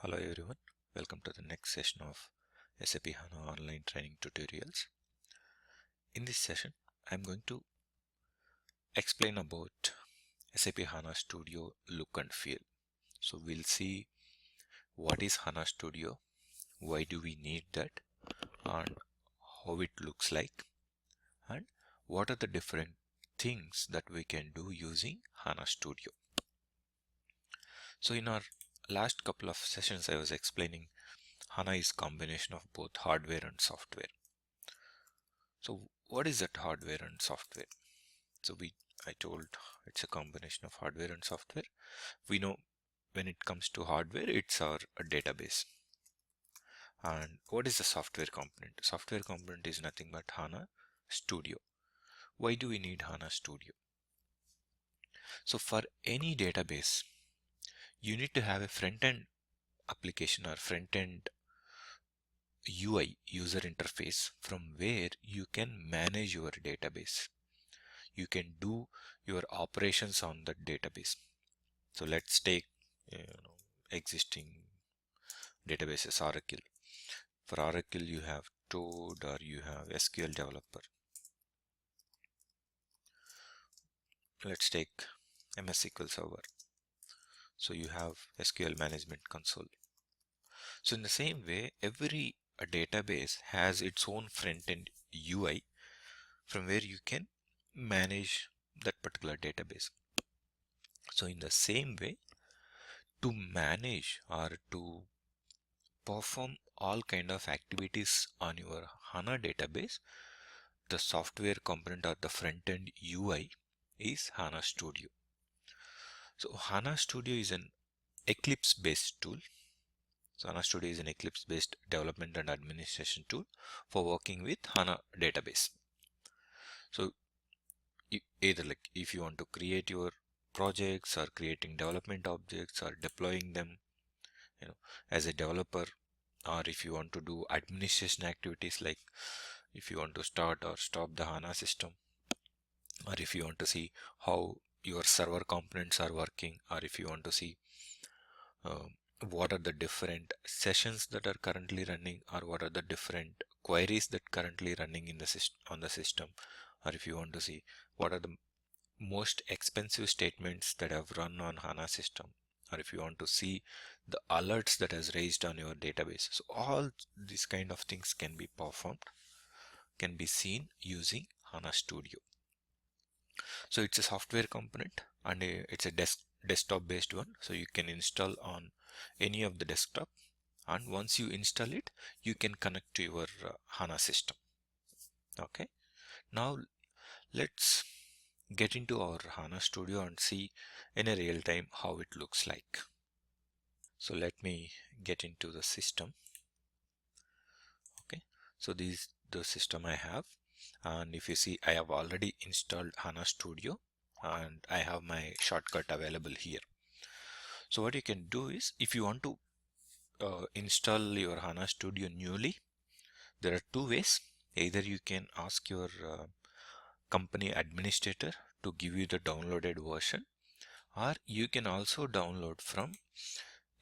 Hello everyone, welcome to the next session of SAP HANA online training tutorials. In this session, I'm going to explain about SAP HANA Studio look and feel. So we'll see what is HANA Studio, why do we need that, and how it looks like, and what are the different things that we can do using HANA Studio. So in our last couple of sessions, I was explaining HANA is combination of both hardware and software. So what is that hardware and software? So I told it's a combination of hardware and software. We know when it comes to hardware, it's our database. And what is the software component? Software component is nothing but HANA Studio. Why do we need HANA Studio? So for any database, you need to have a front-end application or front-end UI, user interface, from where you can manage your database. You can do your operations on the database. So let's take existing databases, Oracle. For Oracle, you have Toad or you have SQL Developer. Let's take MS SQL Server. So you have SQL Management Console. So in the same way, every database has its own front-end UI from where you can manage that particular database. So in the same way, to manage or to perform all kind of activities on your HANA database, the software component or the front-end UI is HANA Studio. So HANA Studio is an Eclipse-based tool. So HANA Studio is an Eclipse-based development and administration tool for working with HANA database. So either like if you want to create your projects or creating development objects or deploying them, as a developer, or if you want to do administration activities like if you want to start or stop the HANA system, or if you want to see how your server components are working, or if you want to see what are the different sessions that are currently running, or what are the different queries that currently running in the on the system, or if you want to see what are the most expensive statements that have run on HANA system, or if you want to see the alerts that has raised on your database. So all these kind of things can be performed, can be seen using HANA Studio. So it's a software component and it's a desktop based one. So you can install on any of the desktop, and once you install it, you can connect to your HANA system. Okay, now let's get into our HANA Studio and see in a real time how it looks like. So let me get into the system. Okay, so this is the system I have, and if you see, I have already installed HANA Studio and I have my shortcut available here. So what you can do is, if you want to install your HANA Studio newly, there are two ways. Either you can ask your company administrator to give you the downloaded version, or you can also download from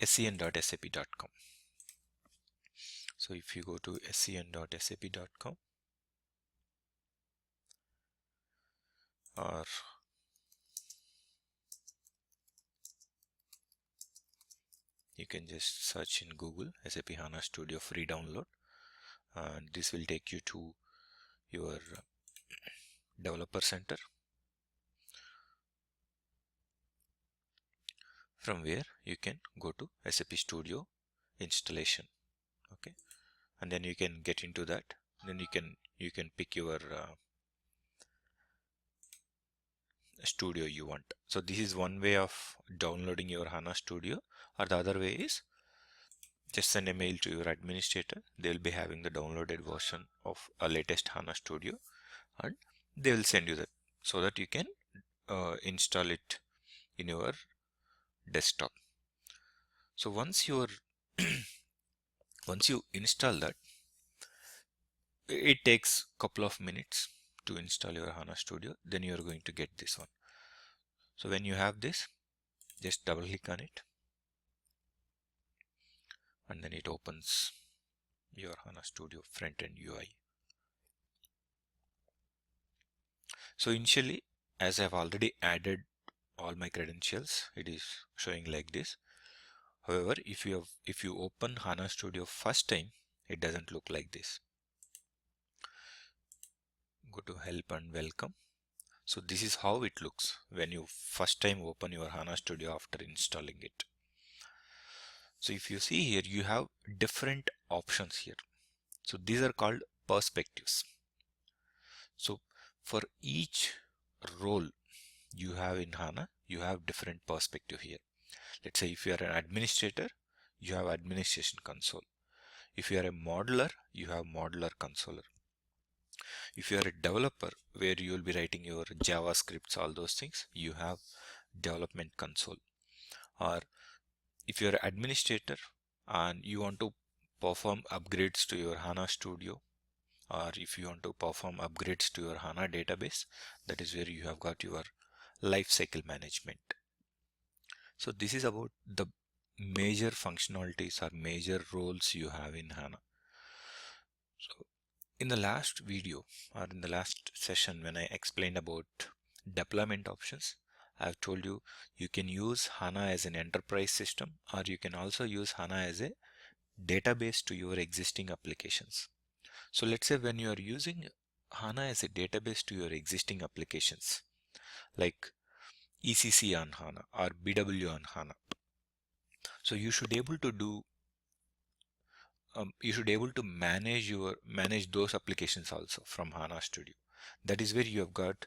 sen.sap.com. So if you go to sen.sap.com, or you can just search in Google SAP HANA Studio free download, and this will take you to your developer center, from where you can go to SAP Studio installation. Okay, and then you can get into that. Then you can pick your studio you want. So this is one way of downloading your HANA Studio, or the other way is just send a mail to your administrator. They'll be having the downloaded version of a latest HANA Studio, and they will send you that so that you can install it in your desktop. So once you install that, it takes a couple of minutes to install your HANA Studio. Then you are going to get this one. So when you have this, just double click on it. and then it opens your HANA Studio front-end UI. So initially, as I've already added all my credentials, it is showing like this. However, if you open HANA Studio first time, it doesn't look like this. Go to help and welcome. So this is how it looks when you first time open your HANA Studio after installing it. So if you see here, you have different options here. So these are called perspectives. So for each role you have in HANA, you have different perspective here. Let's say if you are an administrator, you have administration console. If you are a modeler, you have modeler consoler. If you are a developer, where you will be writing your JavaScripts, all those things, you have development console. Or if you are an administrator and you want to perform upgrades to your HANA Studio, or if you want to perform upgrades to your HANA database, that is where you have got your lifecycle management. So this is about the major functionalities or major roles you have in HANA. So in the last video or in the last session, when I explained about deployment options, I've told you you can use HANA as an enterprise system, or you can also use HANA as a database to your existing applications. So let's say when you are using HANA as a database to your existing applications, like ECC on HANA or BW on HANA, so you should able to do manage those applications also from HANA Studio. That is where you have got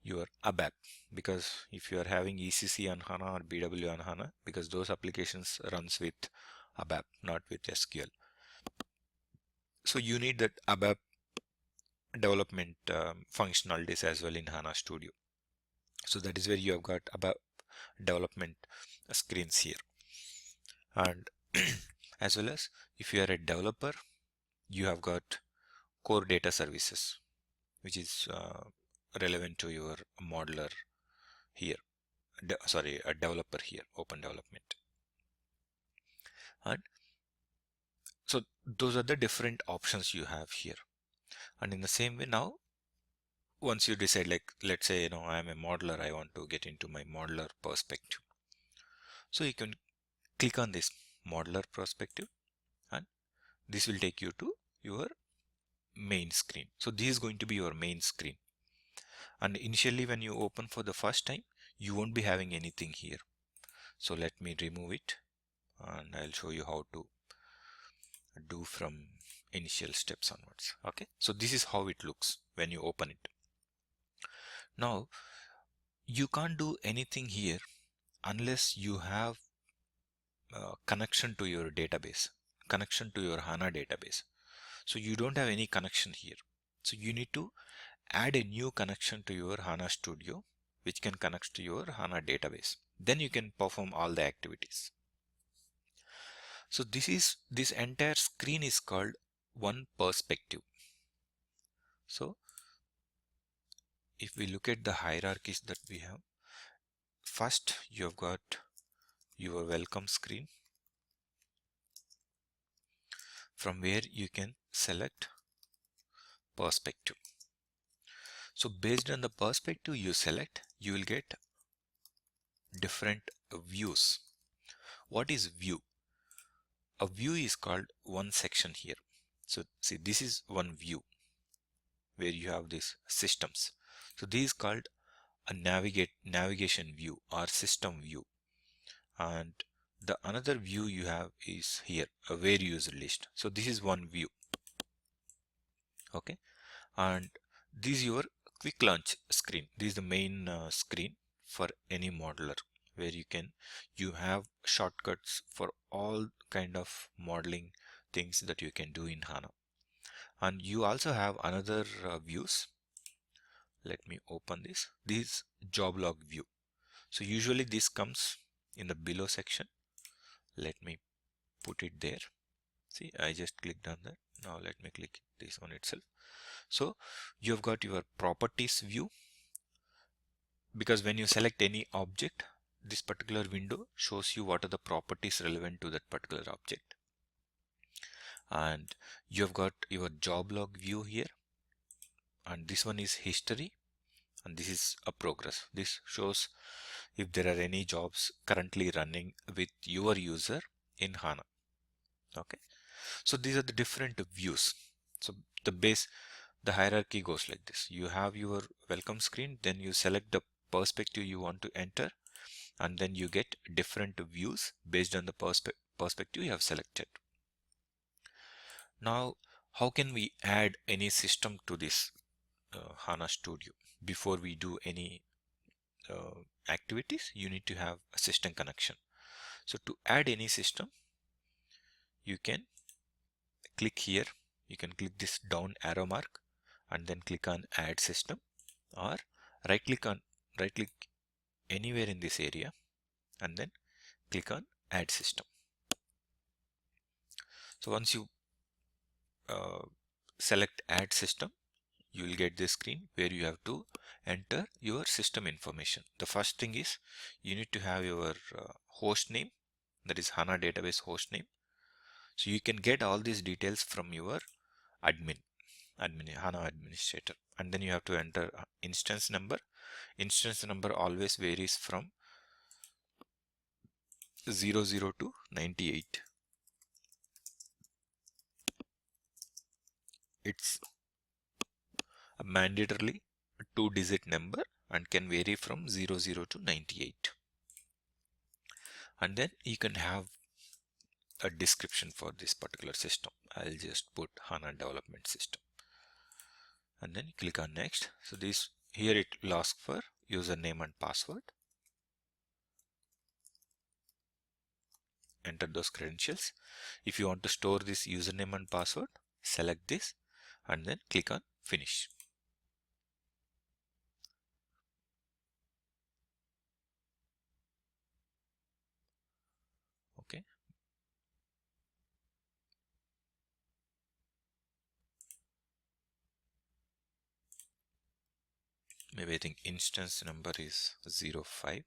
your ABAP, because if you are having ECC on HANA or BW on HANA, because those applications runs with ABAP, not with SQL. So you need that ABAP development functionalities as well in HANA Studio. So that is where you have got ABAP development screens here. And as well as if you are a developer, you have got core data services, which is relevant to your modeler here. A developer here, open development. And so those are the different options you have here. And in the same way, now once you decide, like let's say I am a modeler, I want to get into my modeler perspective. So you can click on this modeler perspective, and this will take you to your main screen. So this is going to be your main screen. And initially when you open for the first time, you won't be having anything here. So let me remove it, and I'll show you how to do from initial steps onwards. Okay, so this is how it looks when you open it. Now you can't do anything here unless you have connection to your database, connection to your HANA database. So you don't have any connection here. So you need to add a new connection to your HANA Studio, which can connect to your HANA database. Then you can perform all the activities. So this entire screen is called one perspective. So if we look at the hierarchies that we have, first you have got your welcome screen, from where you can select perspective. So based on the perspective you select, you will get different views. What is view? A view is called one section here. So see, this is one view where you have these systems. So this is called a navigation view or system view. And the another view you have is here, a where user list. So this is one view. Okay, and this is your quick launch screen. This is the main screen for any modeler, where you have shortcuts for all kind of modeling things that you can do in HANA. And you also have another views. Let me open this. This is job log view. So usually this comes in the below section. Let me put it there. See, I just clicked on that. Now let me click this one itself. So you've got your properties view, because when you select any object, this particular window shows you what are the properties relevant to that particular object. and you have got your job log view here, and this one is history, and this is a progress. This shows if there are any jobs currently running with your user in HANA. Okay, so these are the different views. So the hierarchy goes like this. You have your welcome screen, then you select the perspective you want to enter, and then you get different views based on the perspective you have selected. Now, how can we add any system to this HANA Studio? Before we do any activities, you need to have a system connection. So to add any system, you can click here. You can click this down arrow mark and then click on add system, or right click anywhere in this area and then click on add system. So once you select add system, you will get this screen where you have to enter your system information. The first thing is you need to have your host name, that is HANA database host name. So you can get all these details from your HANA administrator, and then you have to enter instance number. Instance number always varies from 00 to 98. It's a mandatorily a 2-digit number and can vary from 00 to 98. And then you can have a description for this particular system. I'll just put HANA development system and then click on next. So this here it will ask for username and password. Enter those credentials. If you want to store this username and password, select this and then click on finish. Okay. Maybe I think instance number is 05.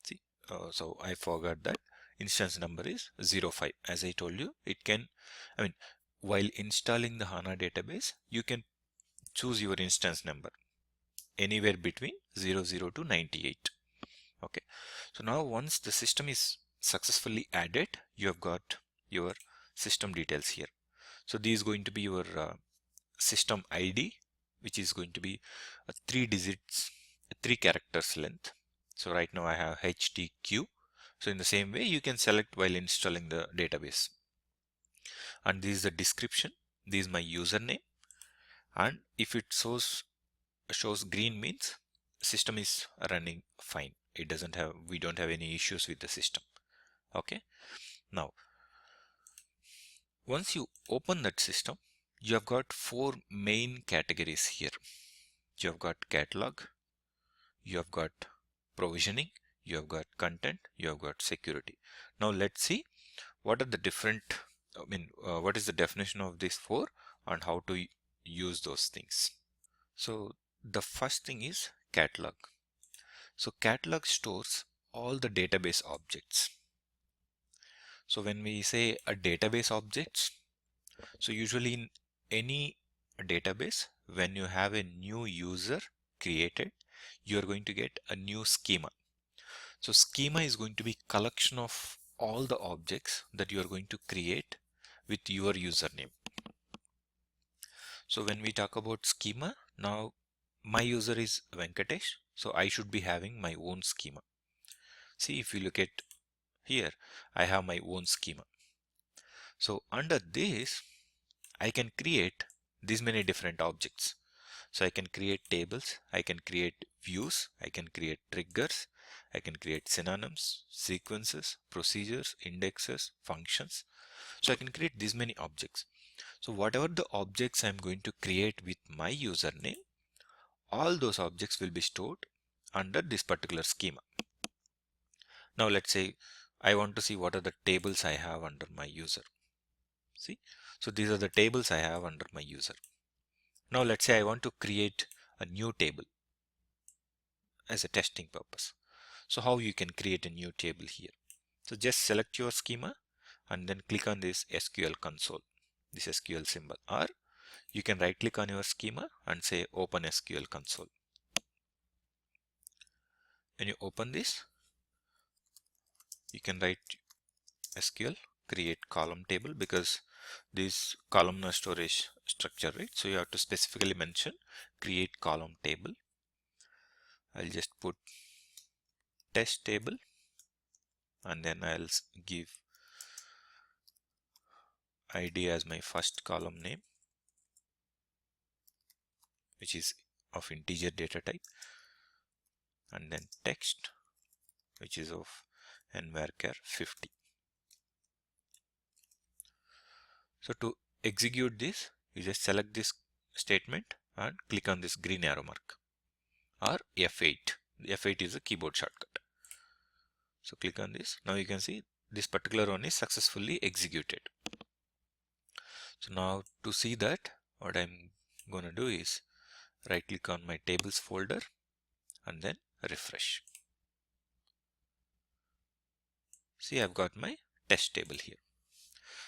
See, so I forgot that instance number is 05. As I told you, it can, while installing the HANA database, you can choose your instance number anywhere between 00 to 98. Okay, so now once the system is successfully added, you have got your system details here. So this is going to be your system ID, which is going to be a 3 digits, 3 characters length. So right now I have HTQ. So in the same way you can select while installing the database. And this is the description. This is my username. And if it shows green means system is running fine. We don't have any issues with the system. Okay. Now, once you open that system, you have got 4 main categories here. You have got catalog, you have got provisioning, you have got content, you have got security. Now let's see what are the different, what is the definition of these 4 and how to use those things. So the first thing is catalog. So catalog stores all the database objects. So when we say a database objects, so usually in any database, when you have a new user created, you are going to get a new schema. So schema is going to be collection of all the objects that you are going to create with your username. So when we talk about schema, now my user is Venkatesh, so I should be having my own schema. See, if you look at here, I have my own schema. So under this, I can create these many different objects. So I can create tables, I can create views, I can create triggers, I can create synonyms, sequences, procedures, indexes, functions. So I can create these many objects. So whatever the objects I'm going to create with my username, all those objects will be stored under this particular schema. Now let's say I want to see what are the tables I have under my user. See, so these are the tables I have under my user. Now let's say I want to create a new table as a testing purpose. So how you can create a new table here? So just select your schema and then click on this SQL console, this SQL symbol, or you can right click on your schema and say open SQL console. When you open this, you can write SQL create column table, because this columnar storage structure, right? So you have to specifically mention create column table. I'll just put test table and then I'll give ID as my first column name, which is of integer data type, and then text, which is of varchar 50. So to execute this, you just select this statement and click on this green arrow mark, or F8. F8 is a keyboard shortcut. So click on this. Now you can see this particular one is successfully executed. So now to see that, what I'm going to do is right click on my tables folder and then refresh. See, I've got my test table here.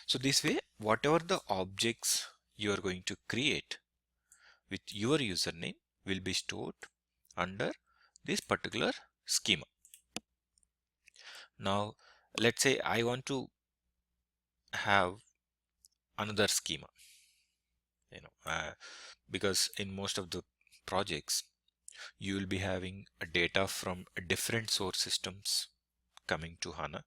So this way, whatever the objects you are going to create with your username will be stored under this particular schema. Now let's say I want to have another schema, because in most of the projects you will be having data from different source systems coming to HANA,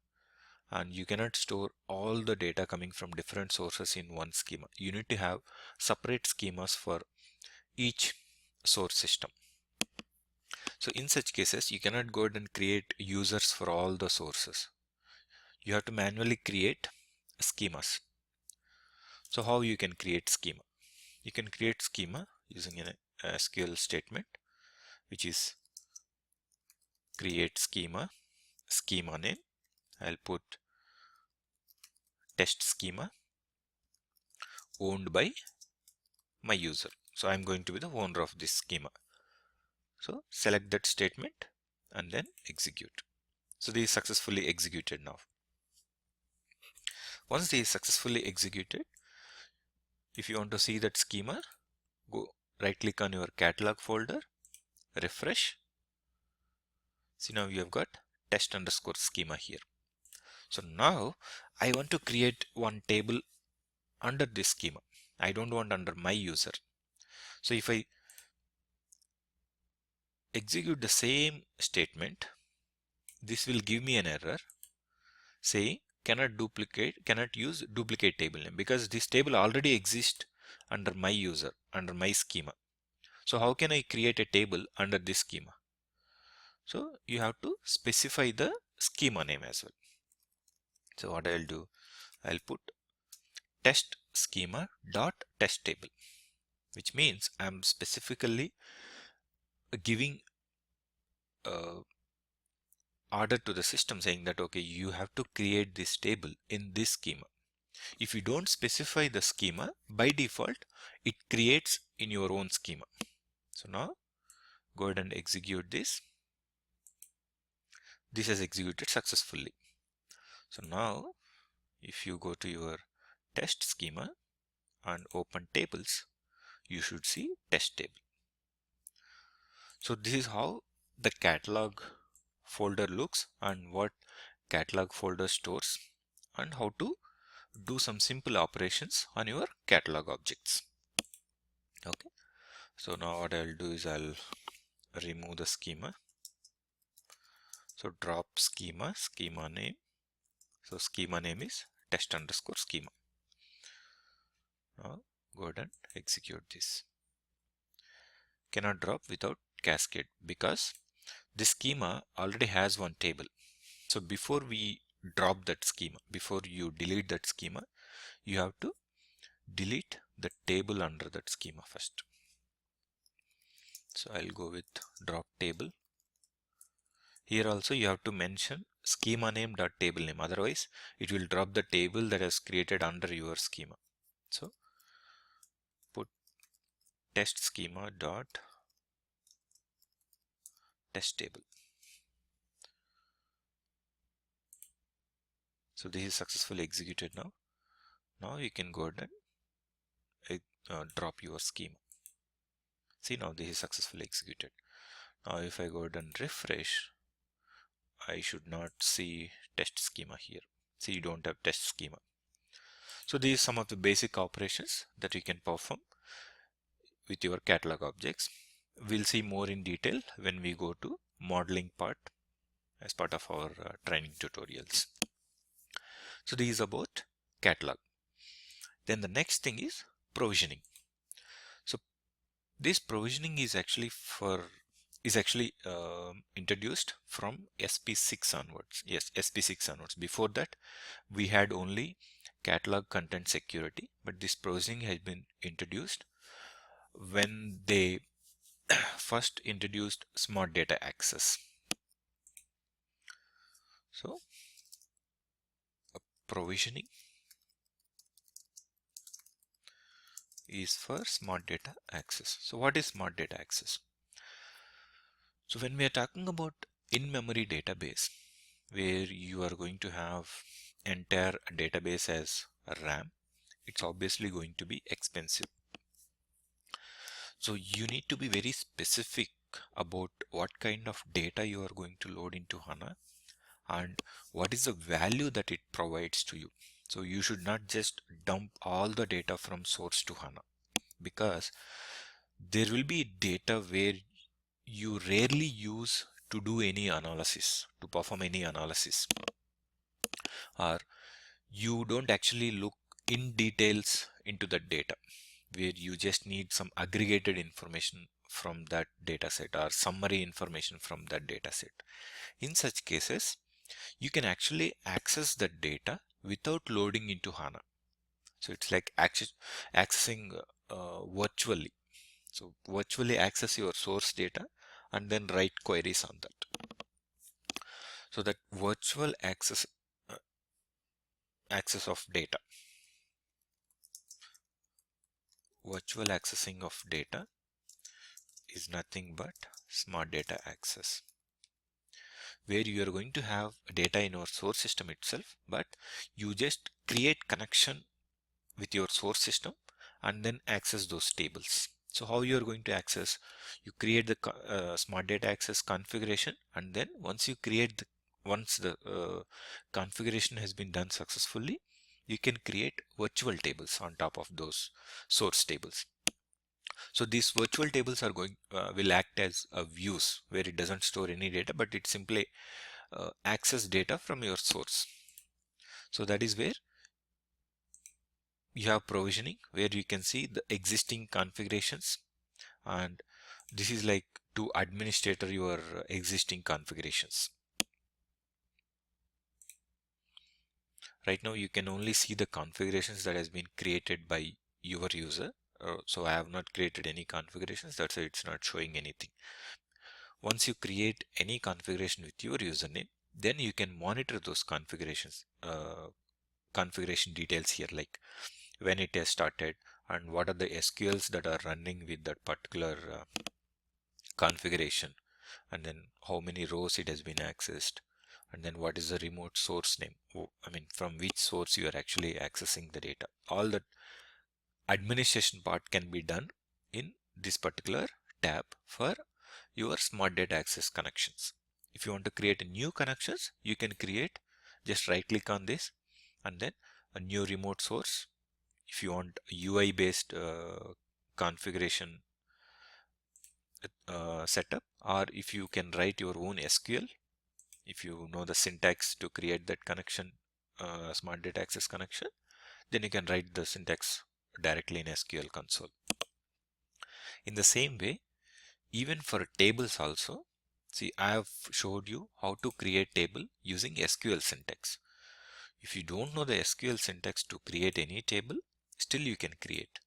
and you cannot store all the data coming from different sources in one schema. You need to have separate schemas for each source system. So in such cases, you cannot go ahead and create users for all the sources. You have to manually create schemas. So how you can create schema? You can create schema using an SQL statement, which is create schema, schema name. I'll put test schema owned by my user. So I'm going to be the owner of this schema. So select that statement and then execute. So this is successfully executed now. Once this is successfully executed, if you want to see that schema, go right click on your catalog folder, refresh. See, now you have got test underscore schema here. So now I want to create one table under this schema. I don't want under my user. So if I execute the same statement, this will give me an error saying cannot use duplicate table name, because this table already exists under my user, under my schema. So how can I create a table under this schema? So you have to specify the schema name as well. So what I'll do, I'll put test schema dot test table, which means I'm specifically giving order to the system saying that okay, you have to create this table in this schema. If you don't specify the schema, by default it creates in your own schema. So now go ahead and execute this. This has executed successfully. So now if you go to your test schema and open tables, you should see test table. So this is how the catalog folder looks and what catalog folder stores, and how to do some simple operations on your catalog objects. Okay, so now what I'll do is I'll remove the schema. So drop schema, schema name. So schema name is test underscore schema. Now go ahead and execute this. Cannot drop without cascade, because this schema already has one table. So before we drop that schema, before you delete that schema, you have to delete the table under that schema first. So I'll go with drop table. Here also you have to mention schema name dot table name, otherwise it will drop the table that is created under your schema. So put test schema dot test table. So this is successfully executed now. Now you can go ahead and drop your schema. See, now this is successfully executed. Now if I go ahead and refresh, I should not see test schema here. See, you don't have test schema. So these are some of the basic operations that you can perform with your catalog objects. We'll see more in detail when we go to modeling part as part of our training tutorials. So this is about catalog. Then the next thing is provisioning. So this provisioning is actually introduced from SP6 onwards. Yes, SP6 onwards. Before that, we had only catalog content security, but this provisioning has been introduced when they first introduced smart data access. So provisioning is for smart data access. So what is smart data access? So when we are talking about in-memory database, where you are going to have entire database as a RAM, it's obviously going to be expensive. So you need to be very specific about what kind of data you are going to load into HANA and what is the value that it provides to you. So you should not just dump all the data from source to HANA, because there will be data where you rarely use to do any analysis, to perform any analysis, or you don't actually look in details into the data, where you just need some aggregated information from that data set or summary information from that data set. In such cases, you can actually access the data without loading into HANA. So it's like accessing virtually. So virtually access your source data and then write queries on that. So that virtual access of data, virtual accessing of data is nothing but smart data access, where you are going to have data in your source system itself, but you just create connection with your source system and then access those tables. So how you are going to access? You create the smart data access configuration, and then once the configuration has been done successfully, you can create virtual tables on top of those source tables. So these virtual tables are will act as views, where it doesn't store any data, but it simply access data from your source. So that is where you have provisioning, where you can see the existing configurations, and this is like to administrator your existing configurations. Right now you can only see the configurations that has been created by your user. So I have not created any configurations, that's why it's not showing anything. Once you create any configuration with your username, then you can monitor those configurations, configuration details here, like when it has started and what are the SQLs that are running with that particular configuration, and then how many rows it has been accessed, and then what is the remote source name, from which source you are actually accessing the data. All that administration part can be done in this particular tab for your smart data access connections. If you want to create a new connections, you can create, just right click on this and then a new remote source. If you want UI based configuration setup, or if you can write your own SQL, if you know the syntax to create that connection, smart data access connection, then you can write the syntax directly in SQL console. In the same way, even for tables also, see, I have showed you how to create table using SQL syntax. If you don't know the SQL syntax to create any table, still you can create.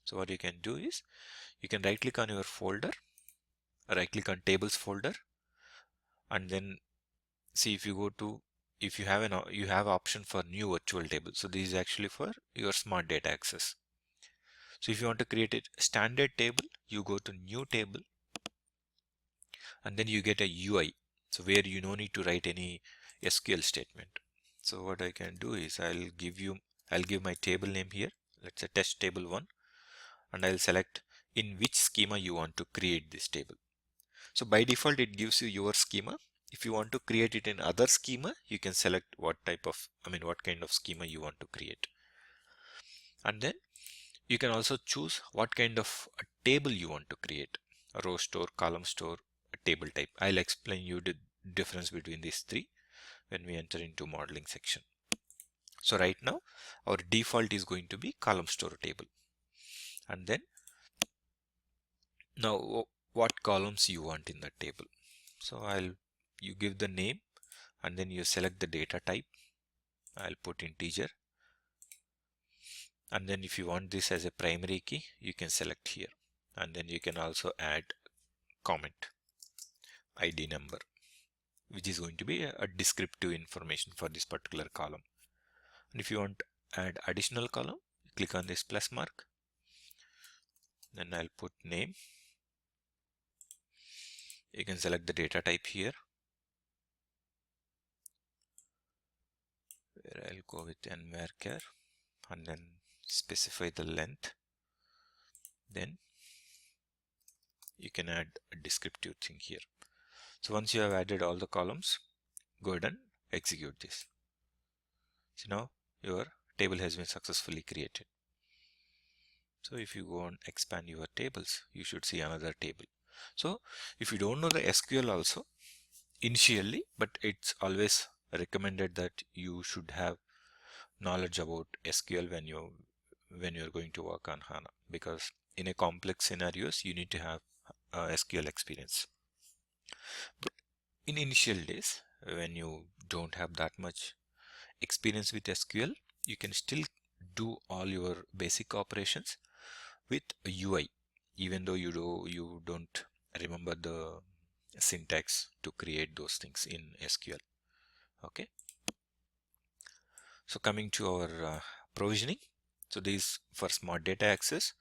So what you can do is, you can right click on your folder, right click on tables folder, and then see, if you go to, if you have option for new virtual table. So this is actually for your smart data access. So if you want to create a standard table, you go to new table and then you get a UI. So where you no need to write any SQL statement. So what I can do is I'll give my table name here. Let's say test table 1, and I'll select in which schema you want to create this table. So by default it gives you your schema. If you want to create it in other schema, you can select what kind of schema you want to create. And then you can also choose what kind of a table you want to create: a row store, column store, a table type. I'll explain you the difference between these three when we enter into modeling section. So right now our default is going to be column store table. And then now what columns you want in the table. So you give the name, and then you select the data type. I'll put integer, and then if you want this as a primary key, you can select here. And then you can also add comment ID number, which is going to be a descriptive information for this particular column. And if you want to add additional column, click on this plus mark, then I'll put name. You can select the data type here, where I'll go with nvarchar, and then specify the length. Then you can add a descriptive thing here. So once you have added all the columns, go ahead and execute this. So now your table has been successfully created. So if you go and expand your tables, you should see another table. So if you don't know the SQL also initially, but it's always recommended that you should have knowledge about SQL when you're going to work on HANA, because in a complex scenarios you need to have SQL experience. But in initial days, when you don't have that much experience with SQL, you can still do all your basic operations with a UI, even though you don't remember the syntax to create those things in SQL. Okay. So coming to our provisioning. So this is for smart data access,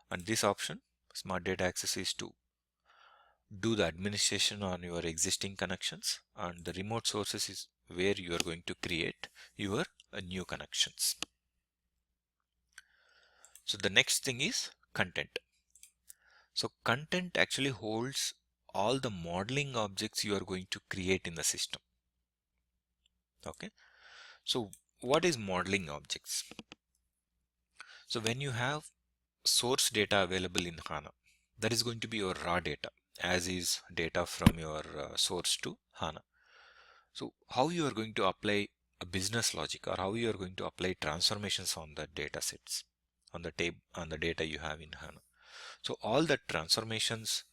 and this option, smart data access, is to do the administration on your existing connections, and the remote sources is where you are going to create your new connections. So the next thing is content. So content actually holds all the modeling objects you are going to create in the system. Okay. So what is modeling objects? So when you have source data available in HANA, that is going to be your raw data, as is data from your source to HANA. So how you are going to apply a business logic, or how you are going to apply transformations on the data sets, on the data you have in HANA. So all the transformations,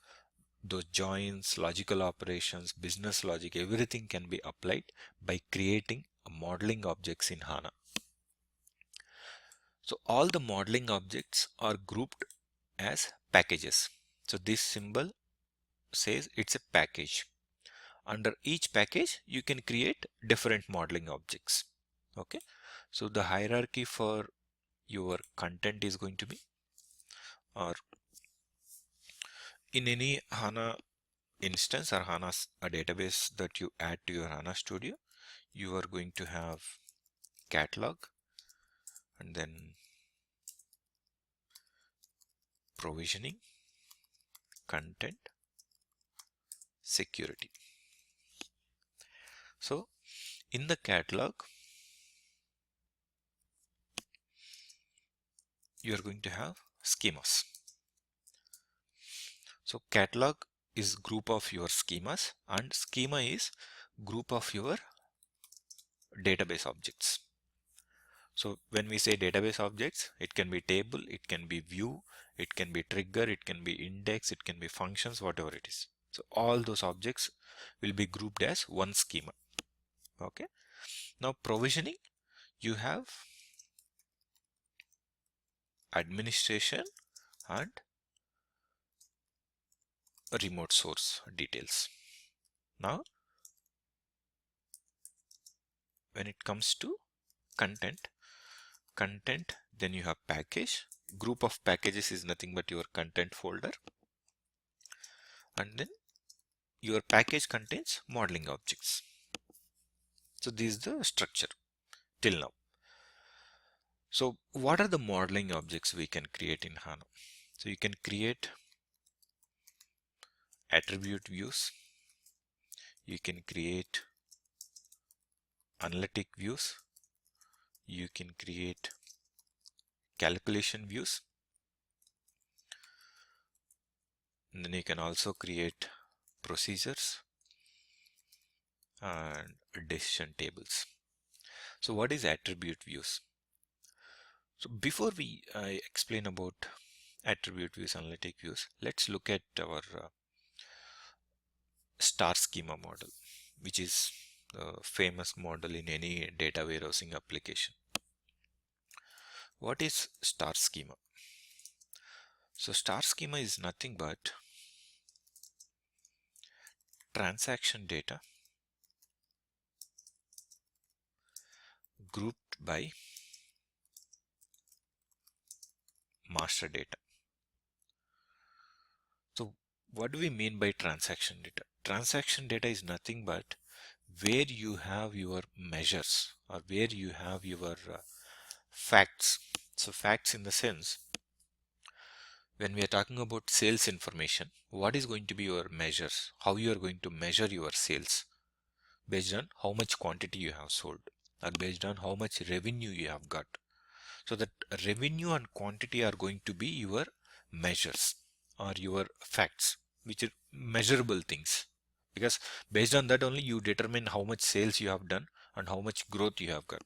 those joins, logical operations, business logic, everything can be applied by creating a modeling objects in HANA. So all the modeling objects are grouped as packages. So this symbol says it's a package. Under each package, you can create different modeling objects. Okay. So the hierarchy for your content is going to be, or in any HANA instance or HANA's a database that you add to your HANA Studio, you are going to have catalog, and then provisioning, content, security. So in the catalog, you are going to have schemas. So catalog is group of your schemas, and schema is group of your database objects. So when we say database objects, it can be table, it can be view, it can be trigger, it can be index, it can be functions, whatever it is. So all those objects will be grouped as one schema. Okay. Now provisioning, you have administration and remote source details. Now when it comes to content, then you have package. Group of packages is nothing but your content folder, and then your package contains modeling objects. So this is the structure. till now. So what are the modeling objects we can create in HANA? So you can create attribute views, you can create analytic views, you can create calculation views, and then you can also create procedures and decision tables. So what is attribute views? So before we explain about attribute views, analytic views, let's look at our star schema model, which is the famous model in any data warehousing application. What is star schema? So star schema is nothing but transaction data grouped by master data. So what do we mean by transaction data? Transaction data is nothing but where you have your measures or where you have your facts. So facts in the sense, when we are talking about sales information, what is going to be your measures? How you are going to measure your sales? Based on how much quantity you have sold or based on how much revenue you have got. So that revenue and quantity are going to be your measures or your facts, which are measurable things, because based on that only you determine how much sales you have done and how much growth you have got.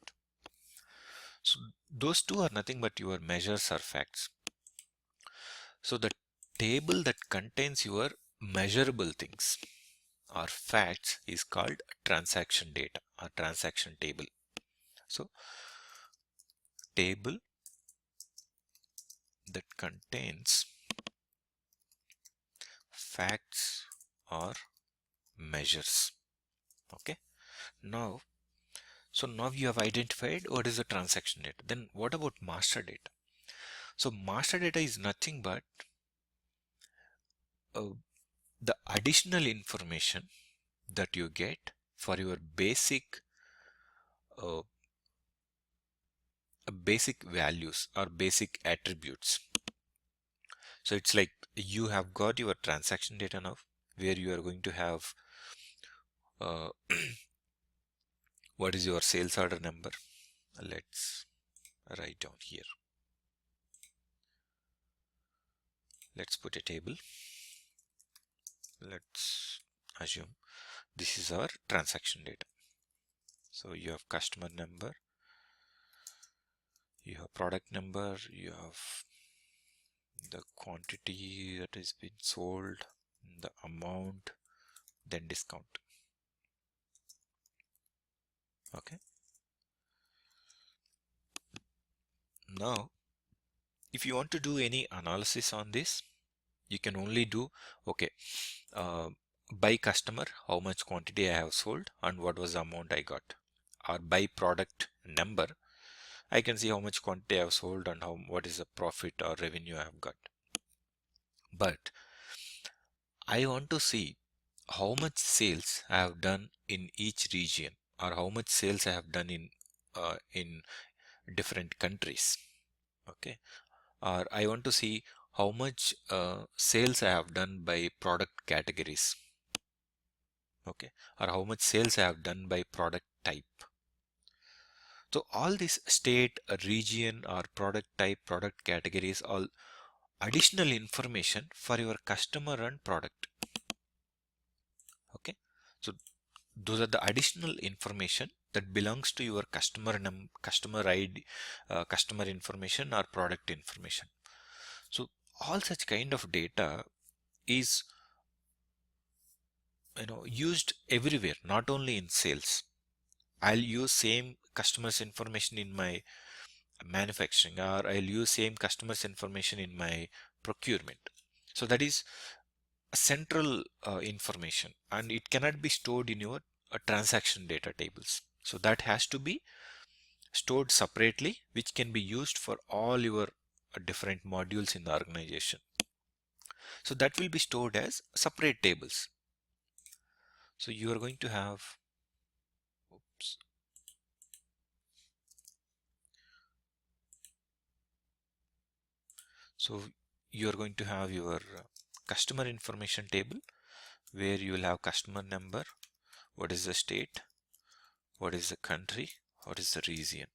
So those two are nothing but your measures or facts. So the table that contains your measurable things or facts is called transaction data or transaction table. So table that contains facts or measures. Okay, now you have identified what is the transaction data. Then what about master data? So master data is nothing but the additional information that you get for your basic values or basic attributes. So it's like you have got your transaction data now, where you are going to have what is your sales order number. Let's write down here. Let's put a table. Let's assume this is our transaction data. So you have customer number, you have product number, you have the quantity that is been sold, the amount, then discount. Okay, now if you want to do any analysis on this, you can only do, okay, by customer, how much quantity I have sold and what was the amount I got, or by product number, I can see how much quantity I have sold and what is the profit or revenue I have got. But I want to see how much sales I have done in each region, or how much sales I have done in different countries. Okay, or I want to see how much sales I have done by product categories. Okay, or how much sales I have done by product type. So all this state, region, or product type, product categories, all additional information for your customer and product. Okay, so those are the additional information that belongs to your customer ID, customer information or product information. So all such kind of data is used everywhere, not only in sales. I'll use same customers information in my manufacturing, or I'll use same customers information in my procurement. So that is a central information, and it cannot be stored in your transaction data tables. So that has to be stored separately, which can be used for all your different modules in the organization. So that will be stored as separate tables. So you are going to have, oops, So you are going to have your customer information table where you will have customer number, what is the state, what is the country, what is the region.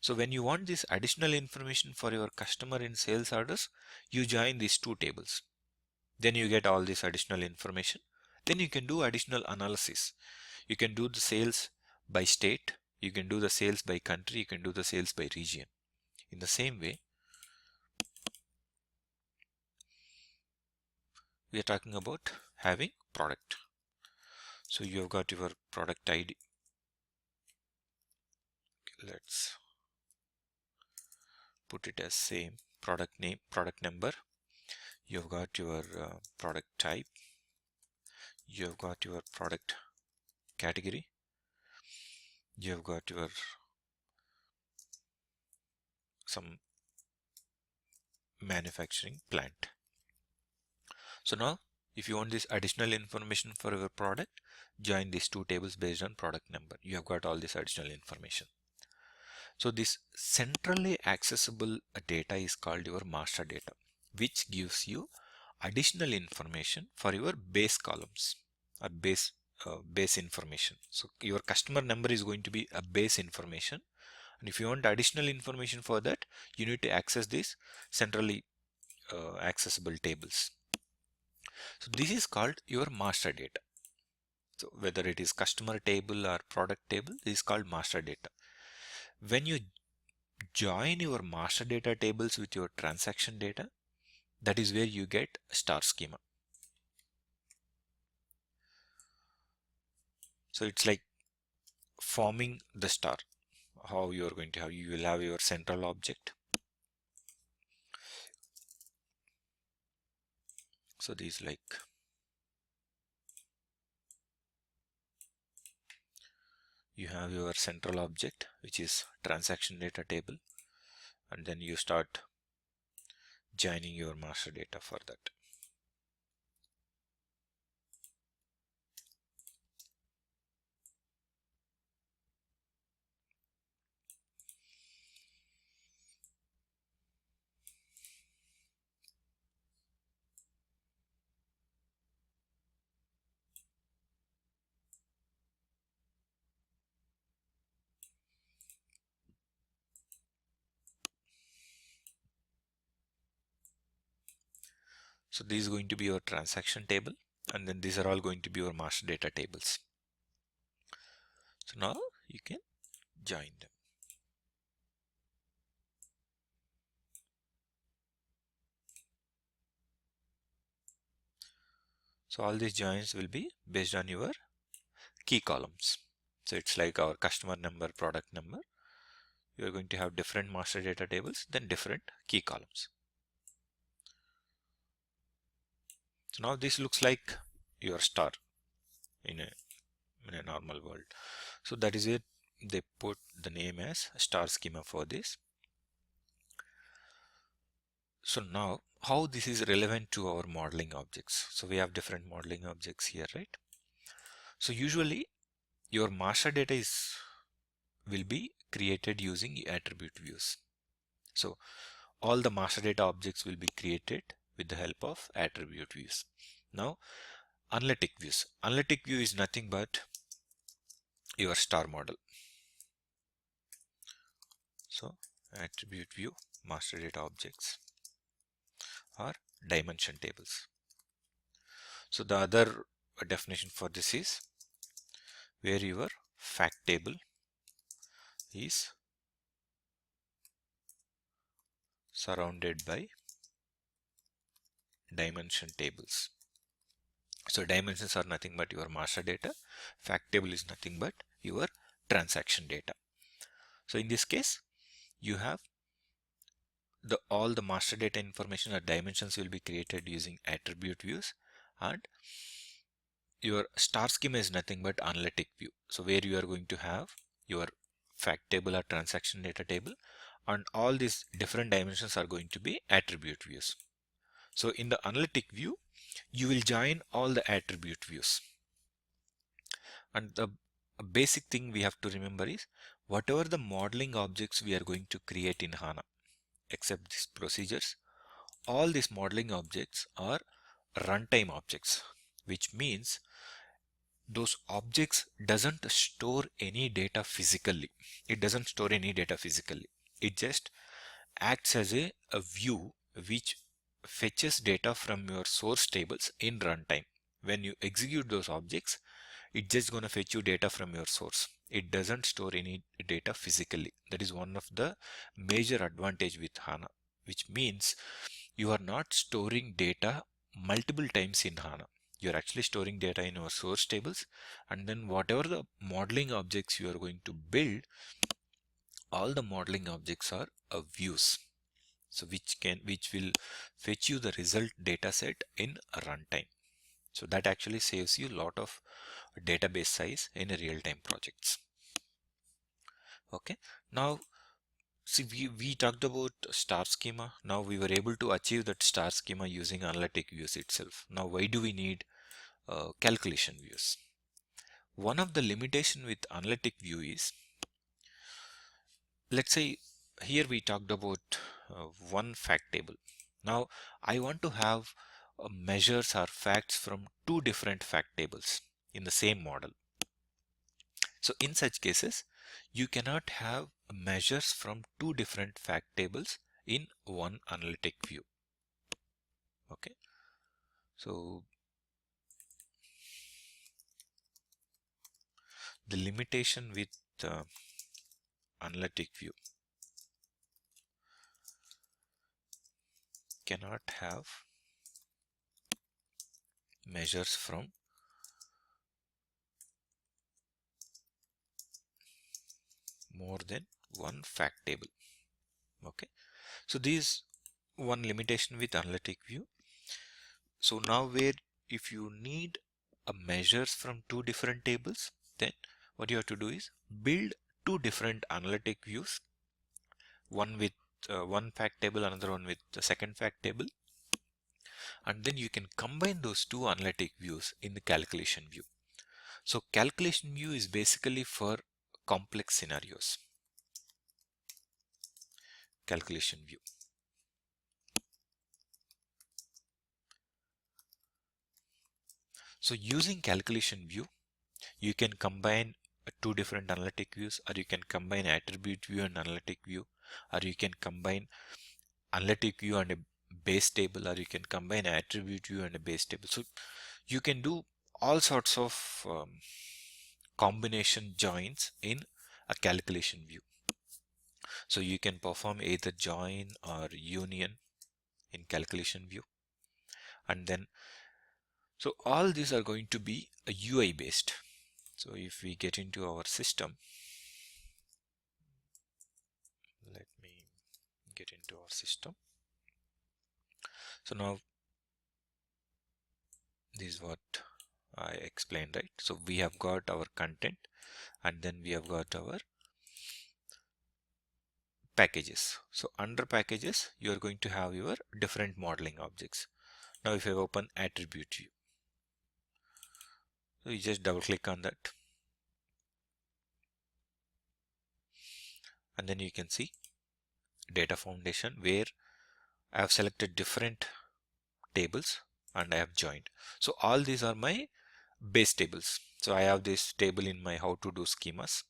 So when you want this additional information for your customer in sales orders, you join these two tables. Then you get all this additional information. Then you can do additional analysis. You can do the sales by state, you can do the sales by country, you can do the sales by region. In the same way, we are talking about having product. So you have got your product ID. Let's put it as same product name, product number. You have got your product type. You have got your product category. You have got your some manufacturing plant. So now if you want this additional information for your product, join these two tables based on product number. You have got all this additional information. So this centrally accessible data is called your master data, which gives you additional information for your base columns or base information. So your customer number is going to be a base information, and if you want additional information for that, you need to access these centrally accessible tables. So this is called your master data. So whether it is customer table or product table, this is called master data. When you join your master data tables with your transaction data, that is where you get star schema. So it's like forming the star. How you are going to have, you will have your central object. So these like you have your central object, which is transaction data table, and then you start joining your master data for that. So this is going to be your transaction table, and then these are all going to be your master data tables. So now you can join them. So all these joins will be based on your key columns. So it's like our customer number, product number. You are going to have different master data tables, then different key columns. So now this looks like your star in a normal world. So that is it. They put the name as star schema for this. So now how this is relevant to our modeling objects. So we have different modeling objects here, right? So usually your master data will be created using attribute views. So all the master data objects will be created with the help of attribute views. Now analytic views. Analytic view is nothing but your star model. So attribute view master data objects are dimension tables. So the other definition for this is where your fact table is surrounded by dimension tables. So dimensions are nothing but your master data. Fact table is nothing but your transaction data. So in this case, you have all the master data information or dimensions will be created using attribute views, and your star schema is nothing but analytic view. So where you are going to have your fact table or transaction data table, and all these different dimensions are going to be attribute views. So in the analytic view, you will join all the attribute views. And the basic thing we have to remember is whatever the modeling objects we are going to create in HANA, except these procedures, all these modeling objects are runtime objects, which means those objects doesn't store any data physically. It doesn't store any data physically. It just acts as a view which fetches data from your source tables in runtime. When you execute those objects, it's just going to fetch you data from your source. It doesn't store any data physically. That is one of the major advantage with HANA, which means you are not storing data multiple times in HANA. You're actually storing data in your source tables, and then whatever the modeling objects you are going to build, all the modeling objects are views. So which will fetch you the result data set in a runtime. So that actually saves you a lot of database size in a real-time projects. Okay, now see, we talked about star schema. Now we were able to achieve that star schema using analytic views itself. Now why do we need calculation views? One of the limitation with analytic view is, let's say here we talked about one fact table. Now I want to have measures or facts from two different fact tables in the same model. So in such cases, you cannot have measures from two different fact tables in one analytic view. Okay, so the limitation with analytic view, cannot have measures from more than one fact table. Okay, so this one limitation with analytic view. So now where if you need a measures from two different tables, then what you have to do is build two different analytic views, one with one fact table, another one with the second fact table, and then you can combine those two analytic views in the calculation view. So calculation view is basically for complex scenarios. Calculation view. So using calculation view, you can combine two different analytic views, or you can combine attribute view and analytic view, or you can combine analytic view and a base table, or you can combine attribute view and a base table. So you can do all sorts of combination joins in a calculation view. So you can perform either join or union in calculation view, and then so all these are going to be a UI based. So if we get into our system, let me get into our system. So now this is what I explained, right? So we have got our content, and then we have got our packages. So under packages, you are going to have your different modeling objects. Now if I open attribute view, so you just double click on that, and then you can see data foundation, where I have selected different tables and I have joined. So all these are my base tables. So I have this table in my how to do schemas.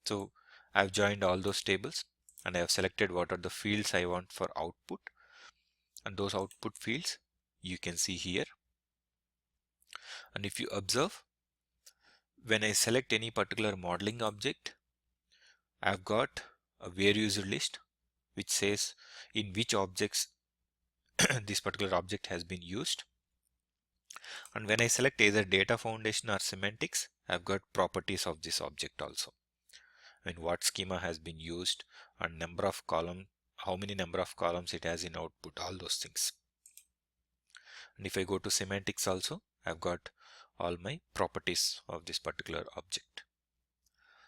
So I have joined all those tables, and I have selected what are the fields I want for output, and those output fields you can see here. And if you observe, when I select any particular modeling object, I've got a where user list which says in which objects this particular object has been used. And when I select either data foundation or semantics, I've got properties of this object also. I mean, what schema has been used, and number of column, how many number of columns it has in output, all those things. And if I go to semantics also, I've got all my properties of this particular object.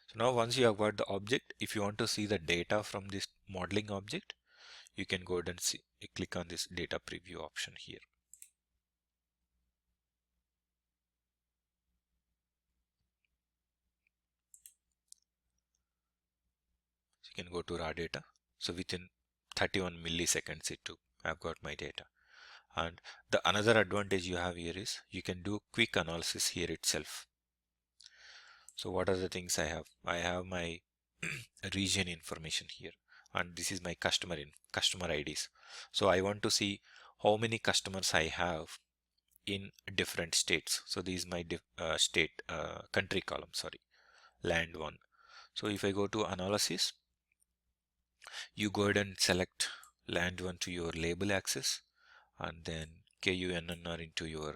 So now once you have got the object, if you want to see the data from this modeling object, you can go ahead and see, click on this data preview option here. So you can go to raw data. So within 31 milliseconds it took, I've got my data. And the another advantage you have here is you can do quick analysis here itself. So what are the things I have? I have my region information here, and this is my customer IDs. So I want to see how many customers I have in different states. So this is my country column, sorry, land one. So if I go to analysis, you go ahead and select land one to your label access, and then KUNNR into your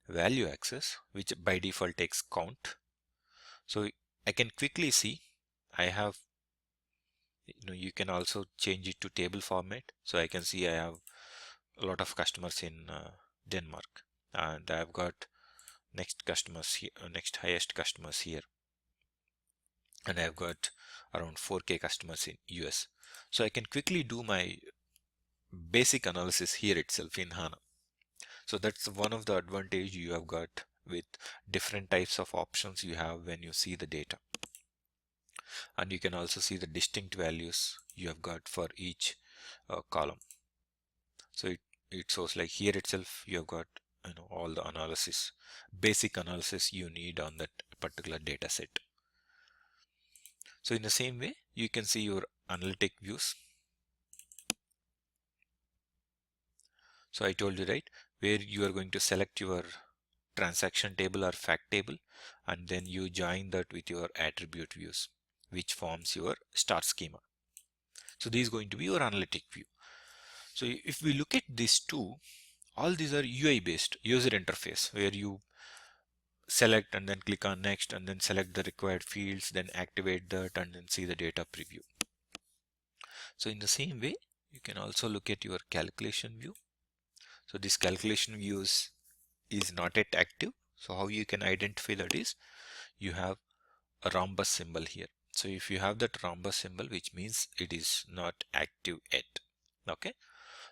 value access, which by default takes count. So I can quickly see I have, you can also change it to table format. So I can see I have a lot of customers in Denmark, and I've got next customers here, next highest customers here, and I've got around 4K customers in US. So I can quickly do my basic analysis here itself in HANA. So that's one of the advantage you have got with different types of options you have when you see the data. And you can also see the distinct values you have got for each column. So it shows like here itself you have got all the analysis, basic analysis you need on that particular data set. So in the same way, you can see your analytic views. So I told you, right, where you are going to select your transaction table or fact table, and then you join that with your attribute views, which forms your star schema. So this is going to be your analytic view. So if we look at these two, all these are UI based, user interface, where you select and then click on next and then select the required fields, then activate that and then see the data preview. So in the same way, you can also look at your calculation view. So this calculation view is not yet active. So how you can identify that is you have a rhombus symbol here. So if you have that rhombus symbol, which means it is not active yet. Okay,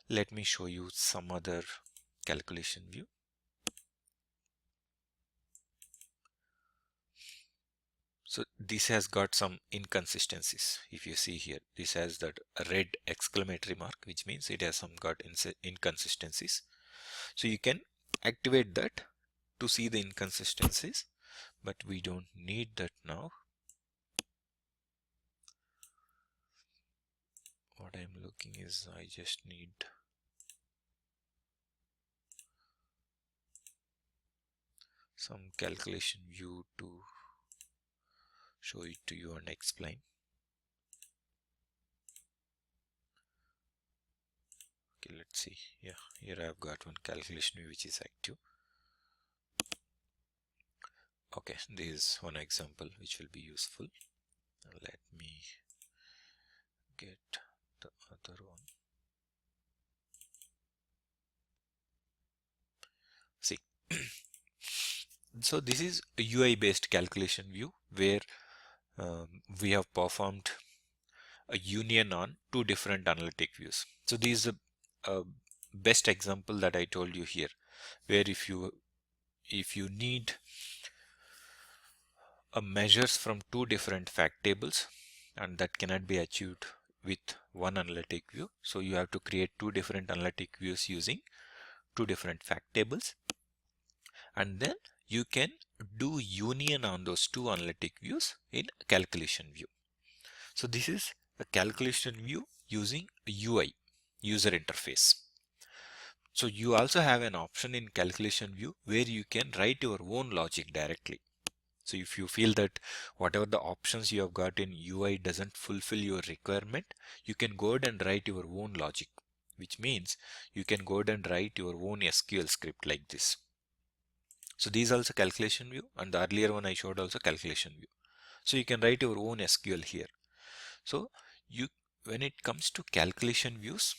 let me show you some other calculation view. So this has got some inconsistencies. If you see here, this has that red exclamatory mark, which means it has some got inconsistencies. So you can activate that to see the inconsistencies, but we don't need that now. What I'm looking is I just need some calculation view to show it to you and explain. Okay, let's see. Yeah, here I've got one calculation view which is active. Okay, this is one example which will be useful. Let me get the other one. See, so this is a UI based calculation view where we have performed a union on two different analytic views. So this is a best example that I told you here, where if you need measures from two different fact tables and that cannot be achieved with one analytic view, so you have to create two different analytic views using two different fact tables, and then you can do union on those two analytic views in calculation view. So this is a calculation view using UI, user interface. So you also have an option in calculation view where you can write your own logic directly. So if you feel that whatever the options you have got in UI doesn't fulfill your requirement, you can go ahead and write your own logic, which means you can go ahead and write your own SQL script like this. So these also calculation view, and the earlier one I showed also calculation view. So you can write your own SQL here. So when it comes to calculation views,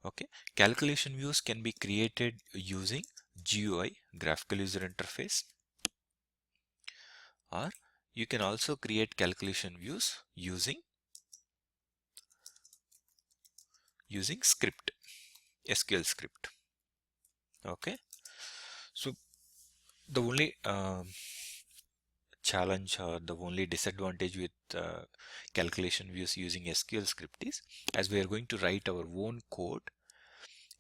okay, calculation views can be created using GUI, graphical user interface, or you can also create calculation views using script, SQL script. Okay, so the only challenge or the only disadvantage with calculation views using SQL script is, as we are going to write our own code,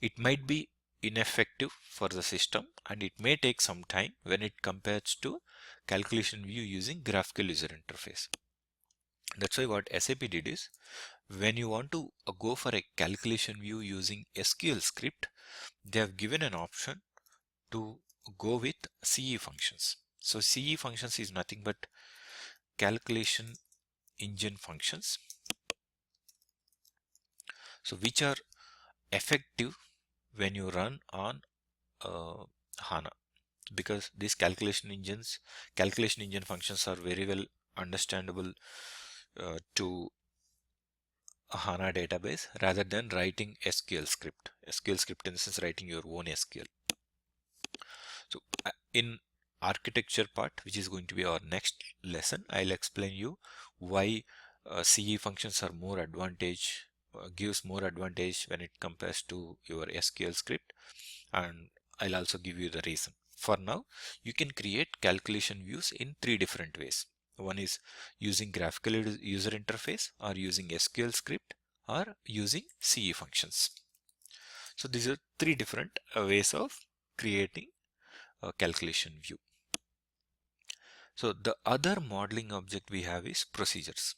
it might be ineffective for the system and it may take some time when it compares to calculation view using graphical user interface. That's why what SAP did is, when you want to go for a calculation view using SQL script, they have given an option to go with CE functions. So CE functions is nothing but calculation engine functions, so which are effective when you run on HANA, because these calculation engine functions are very well understandable to a HANA database rather than writing SQL script. SQL script in the sense writing your own SQL. So in architecture part, which is going to be our next lesson, I'll explain you why CE functions are more advantage, gives more advantage when it compares to your SQL script, and I'll also give you the reason. For now, you can create calculation views in 3 different ways. One is using graphical user interface, or using SQL script, or using CE functions. So these are 3 different ways of creating a calculation view. So the other modeling object we have is procedures.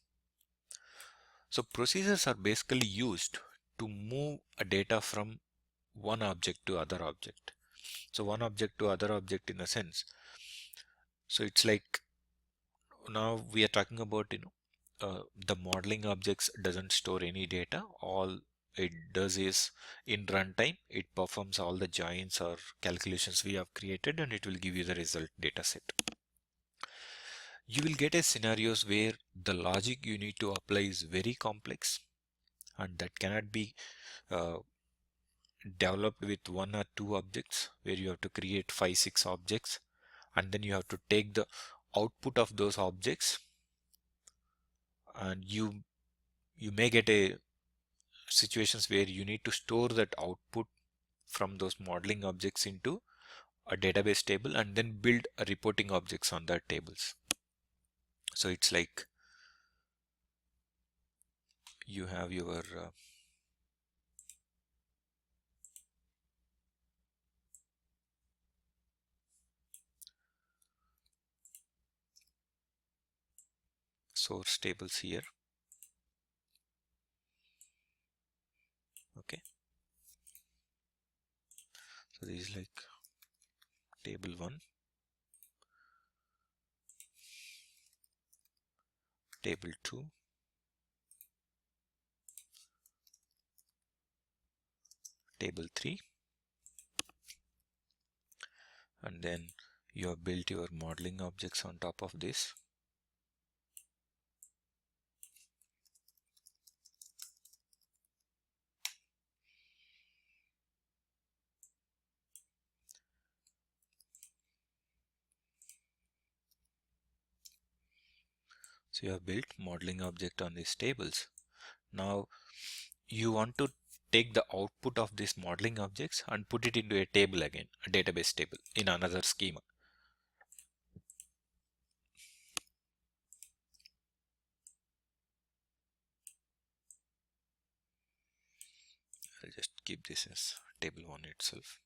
So procedures are basically used to move a data from one object to other object. So one object to other object in a sense. So it's like, now we are talking about, the modeling objects doesn't store any data. All it does is, in runtime, it performs all the joins or calculations we have created, and it will give you the result data set. You will get a scenarios where the logic you need to apply is very complex, and that cannot be developed with 1 or 2 objects, where you have to create 5-6 objects, and then you have to take the output of those objects, and you may get a situations where you need to store that output from those modeling objects into a database table and then build a reporting objects on that tables. So it's like you have your source tables here. Okay, so this is like table 1, table 2, table 3, and then you have built your modeling objects on top of this. So you have built modeling object on these tables. Now you want to take the output of these modeling objects and put it into a table again, a database table in another schema. I'll just keep this as table 1 itself.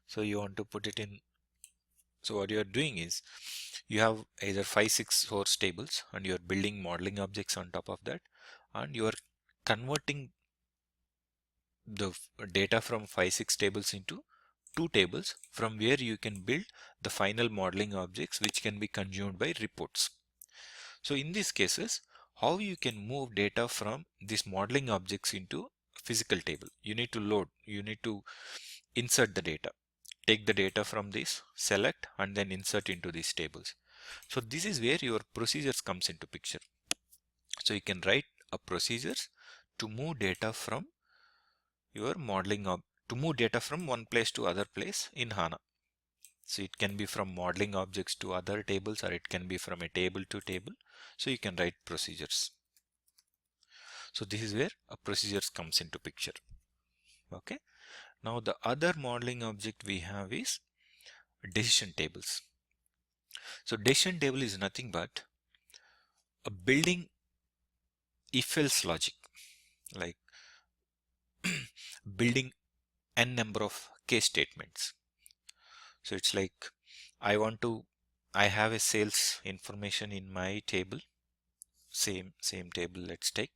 So you want to put it in. So what you are doing is, you have either 5-6 source tables and you are building modeling objects on top of that, and you are converting the data from 5-6 tables into 2 tables, from where you can build the final modeling objects which can be consumed by reports. So in these cases, how you can move data from these modeling objects into physical table? You need to insert the data. Take the data from this, select, and then insert into these tables. So this is where your procedures comes into picture. So you can write a procedures to move data from your to move data from one place to other place in HANA. So it can be from modeling objects to other tables, or it can be from a table to table. So you can write procedures. So this is where a procedures comes into picture. Okay. Now the other modeling object we have is decision tables. So decision table is nothing but a building if-else logic, like building n number of case statements. So it's like I have a sales information in my table, same table, let's take.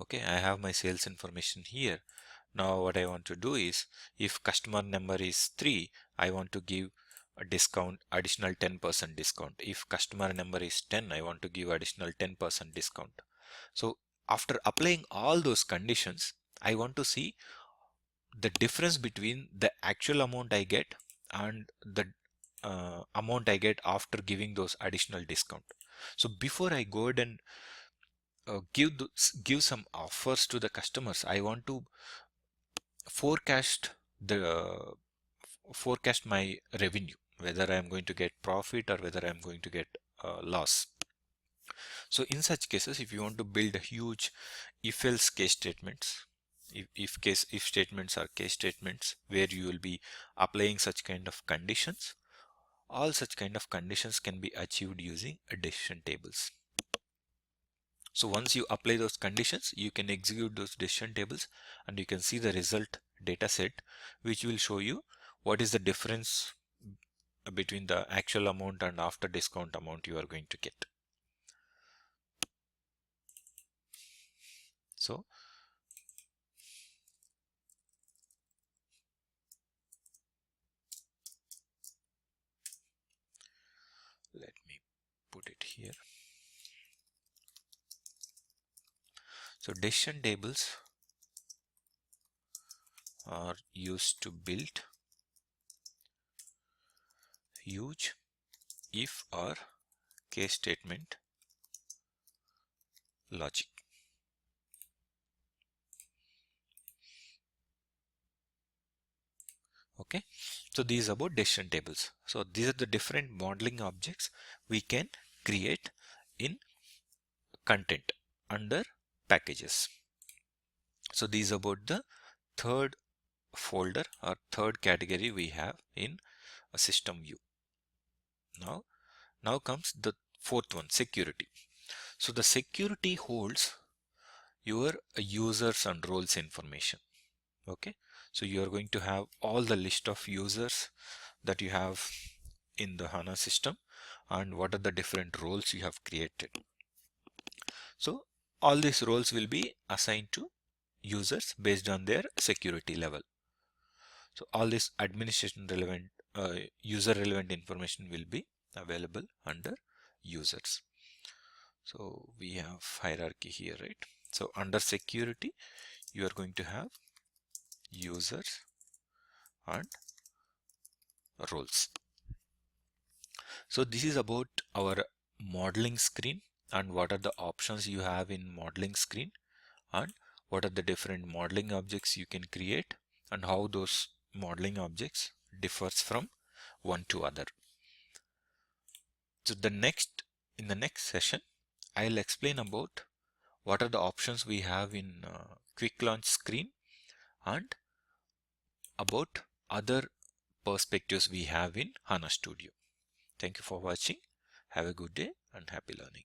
Okay, I have my sales information here. Now what I want to do is, if customer number is 3, I want to give a discount, additional 10% discount. If customer number is 10, I want to give additional 10% discount. So after applying all those conditions, I want to see the difference between the actual amount I get and the amount I get after giving those additional discount. So before I go ahead and give some offers to the customers, I want to forecast my revenue, whether I am going to get profit or whether I am going to get loss. So in such cases, if you want to build a huge if-else case statements, if statements are case statements where you will be applying such kind of conditions, all such kind of conditions can be achieved using decision tables. So once you apply those conditions, you can execute those decision tables and you can see the result data set, which will show you what is the difference between the actual amount and after discount amount you are going to get. So let me put it here. So decision tables are used to build huge if or case statement logic. Okay, so these are about decision tables. So these are the different modeling objects we can create in content under packages. So these are about the third folder or third category we have in a system view. Now comes the fourth one, security. So the security holds your users and roles information. Okay, so you are going to have all the list of users that you have in the HANA system and what are the different roles you have created. So all these roles will be assigned to users based on their security level. So all this administration relevant, user relevant information will be available under users. So we have hierarchy here, right? So under security, you are going to have users and roles. So this is about our modeling screen and what are the options you have in modeling screen and what are the different modeling objects you can create and how those modeling objects differs from one to other. So in the next session, I'll explain about what are the options we have in quick launch screen and about other perspectives we have in HANA Studio. Thank you for watching. Have a good day and happy learning.